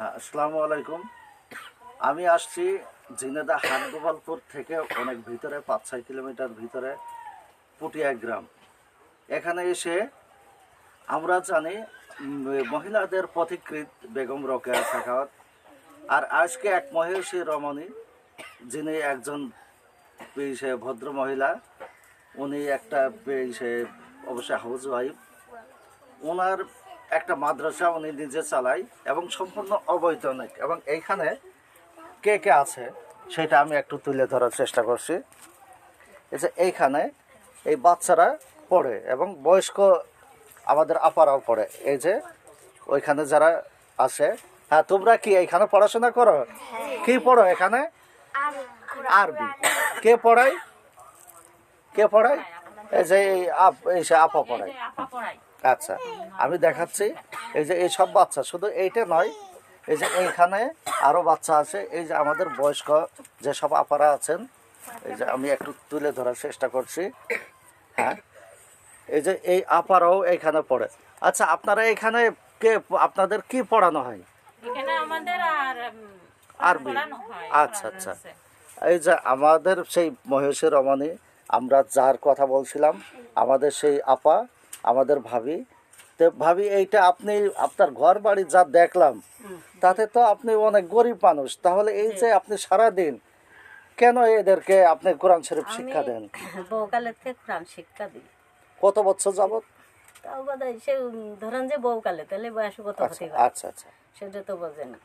হ্যাঁ, আসসালামু আলাইকুম। আমি আসছি ঝিনেদা হাটগোপালপুর থেকে অনেক ভিতরে ৫-৬ কিলোমিটার ভিতরে পুটিয়া গ্রাম। এখানে এসে আমরা জানি মহিলাদের পথিকৃৎ বেগম রোকেয়া সাখাওয়াত, আর আজকে এক মহিষী রমণী, যিনি একজন ভদ্র মহিলা, উনি একটা অবশ্যই হাউস ওয়াইফ। ওনার একটা মাদ্রাসা উনি নিজে চালায় এবং সম্পূর্ণ অবৈতনিক। এবং এইখানে কে কে আছে সেটা আমি একটু তুলে ধরার চেষ্টা করছি। এই যে এইখানে এই বাচ্চারা পড়ে এবং বয়স্ক আমাদের আপারাও পড়ে। এই যে ওইখানে যারা আছে, হ্যাঁ, তোমরা কি এইখানে পড়াশোনা করো? কি পড়ো এখানে? আরবি। কে পড়ায়? কে পড়ায়? এই যে আপা পড়ায়। আচ্ছা, আমি দেখাচ্ছি। এই যে এই সব বাচ্চা, শুধু এইটা নয়, এই যে এইখানে আরো বাচ্চা আছে। এই যে আমাদের বয়স্ক যে সব আপারা আছেন, এই যে আমি একটু তুলে ধরার চেষ্টা করছি। হ্যাঁ, এই যে এই আপারাও এইখানে পড়ে। আচ্ছা, আপনারা এখানে কে, আপনাদের কি পড়ানো হয়? এখানে আমাদের আরবি। আচ্ছা আচ্ছা। এই যে আমাদের সেই মহেশী রমণী, আমরা যার কথা বলছিলাম, আমাদের সেই আপা, আমাদের ভাবি। তো ভাবি, এইটা আপনি আপনার ঘর বাড়ি যা দেখলাম, তাতে তো আপনি অনেক গরিব মানুষ। তাহলে এই যে আপনি সারাদিন কেন এদেরকে আপনি কোরআন শরীফ শিক্ষা দেন? বউকালের থেকে কোরআন শিক্ষা দিই। কত বছর যাবত? তাও বোধহয় সে ধরেন যে বউকালে, তাহলে বয়স কত হতে পারে? আচ্ছা আচ্ছা, সেটা তো বোঝে না।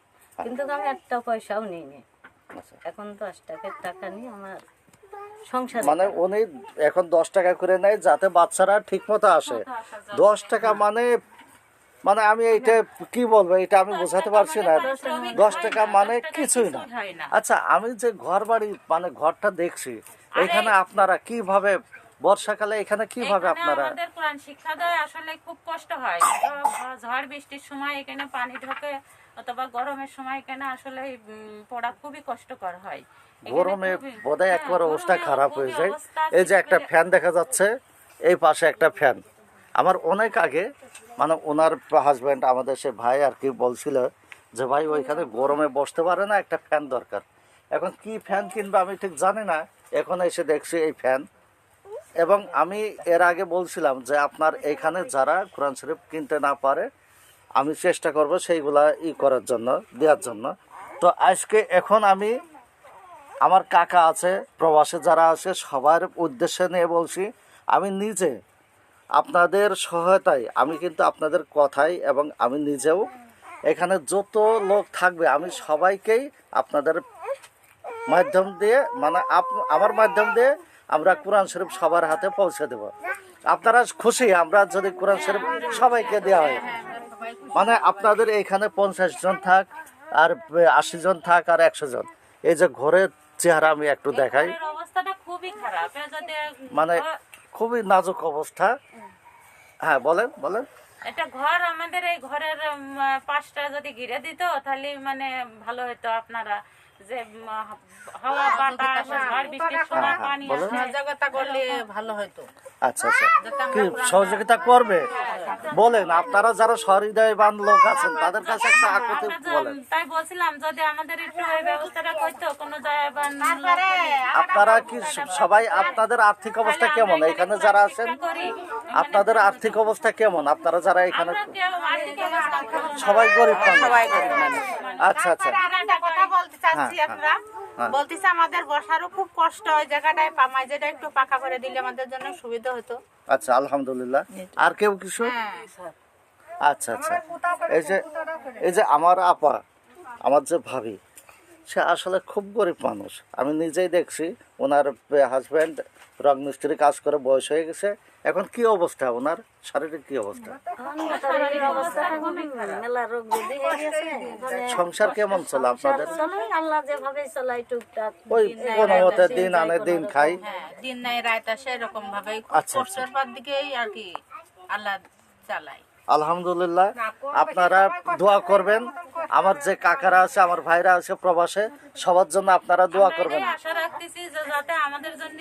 কিন্তু আমি একটা পয়সাও নিইনি। এখন 10 টাকা নিয়ে আমার সংসার। মানে উনি এখন 10 টাকা করে নেয় যাতে বাচ্চারা ঠিক মতো আসে। 10 টাকা মানে মানে আমি এইটা কি বলবো, এটা আমি বোঝাতে পারছি না। 10 টাকা মানে কিছুই না। আচ্ছা, আমি যে ঘর বাড়ি মানে ঘরটা দেখছি, এখানে আপনারা কিভাবে বর্ষাকালে এখানে কিভাবে আপনারা? আমাদের কোরআন শিক্ষা দেয় আসলে খুব কষ্ট হয়। ঝড় বৃষ্টির সময় এখানে পানি ঢোকে, অথবা গরমের সময় এখানে আসলে পড়া খুবই কষ্টকর হয়। গরমে বোধহয় একবার অবস্থা খারাপ হয়ে যায়। এই যে একটা ফ্যান দেখা যাচ্ছে, এই পাশে একটা ফ্যান। আমার অনেক আগে মানে ওনার হাজব্যান্ড, আমাদের সে ভাই আর কি বলছিল যে ভাই ওইখানে গরমে বসতে পারে না, একটা ফ্যান দরকার। এখন কি ফ্যান কিনবে আমি ঠিক জানি না, এখন এসে দেখছি এই ফ্যান। এবং আমি এর আগে বলছিলাম যে আপনার এইখানে যারা কোরআন শরীফ কিনতে না পারে, আমি চেষ্টা করব সেইগুলা করার জন্য, দেওয়ার জন্য। তো আজকে এখন আমি আমার কাকা আছে, প্রবাসে যারা আছে, সবার উদ্দেশ্যে নিয়ে বলছি, আমি নিজে আপনাদের সহায়তায়, আমি কিন্তু আপনাদের কথাই এবং আমি নিজেও এখানে যত লোক থাকবে আমি সবাইকেই আপনাদের মাধ্যম দিয়ে, মানে আমার মাধ্যম দিয়ে আমরা কোরআন শরীফ সবার হাতে পৌঁছে দেব। আপনারা খুশি আমরা যদি কোরআন শরীফ সবাইকে দেওয়া হয়? মানে আপনাদের এখানে 50 জন থাক, আর 80 জন থাক, আর 100 জন। এই যে ঘরের চেহারা আমি একটু দেখাই, অবস্থাটা খুবই খারাপ, মানে খুবই নাজুক অবস্থা। হ্যাঁ, বলেন বলেন। এটা ঘর, আমাদের এই ঘরের পাশটা যদি ঘিরে দিত তাহলে মানে ভালো হতো। আপনারা যে হাওয়া বাতাস ঝড় বৃষ্টির সময় পানি সহযোগিতা করলে ভালো হতো। আচ্ছা আচ্ছা, কি সহযোগিতা করবে বলেন? আপনারা যারা সহৃদয়বান লোক আছেন তাদের কাছে একটা আকুতি বলেন। তাই বলছিলাম যদি আমাদের একটু এই ব্যবস্থাটা করতো কোনো দয়াবান। আপনারা কি সবাই, আপনাদের আর্থিক অবস্থা কেমন এখানে যারা আছেন? আপনাদের আর্থিক অবস্থা কেমন আপনারা যারা এখানে? সবাই গরিব মানুষ। আচ্ছা আচ্ছা, কথা বলতে চাচ্ছি, আমরা বলতেছি আমাদের বসারও খুব কষ্ট হয় জায়গাটায়, পামাই যেটা একটু পাকা করে দিলে আমাদের জন্য সুবিধা হতো। আচ্ছা, আলহামদুলিল্লাহ। আর কেউ কিছু? আচ্ছা আচ্ছা, এই যে আমার আপা, আমার যে ভাবি, সে আসলে খুব গরিব মানুষ। আমি নিজেই দেখছি, ওনার হাজব্যান্ড রং মিস্ত্রি কাজ করে, বয়স হয়ে গেছে। এখন কি অবস্থা ওনার শারীরিক, কি অবস্থা? সংসার কেমন চলে আপনাদের? ওই কোনো মতে দিন আনে দিন খাই, দিন নাই রাত আসে, এরকম ভাবে কষ্টের পর দিকেই আর কি আল্লাহ চালায়। আলহামদুলিল্লাহ। আপনারা দোয়া করবেন, আমার যে কাকারা আছে, আমার ভাইরা আছে প্রবাসে, সবার জন্য আপনারা দোয়া করবেন। আশা রাখতেছি যে যাতে আমাদের জন্য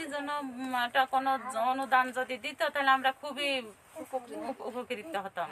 কোনো অনুদান যদি দিত তাহলে আমরা খুবই উপকৃত হতাম।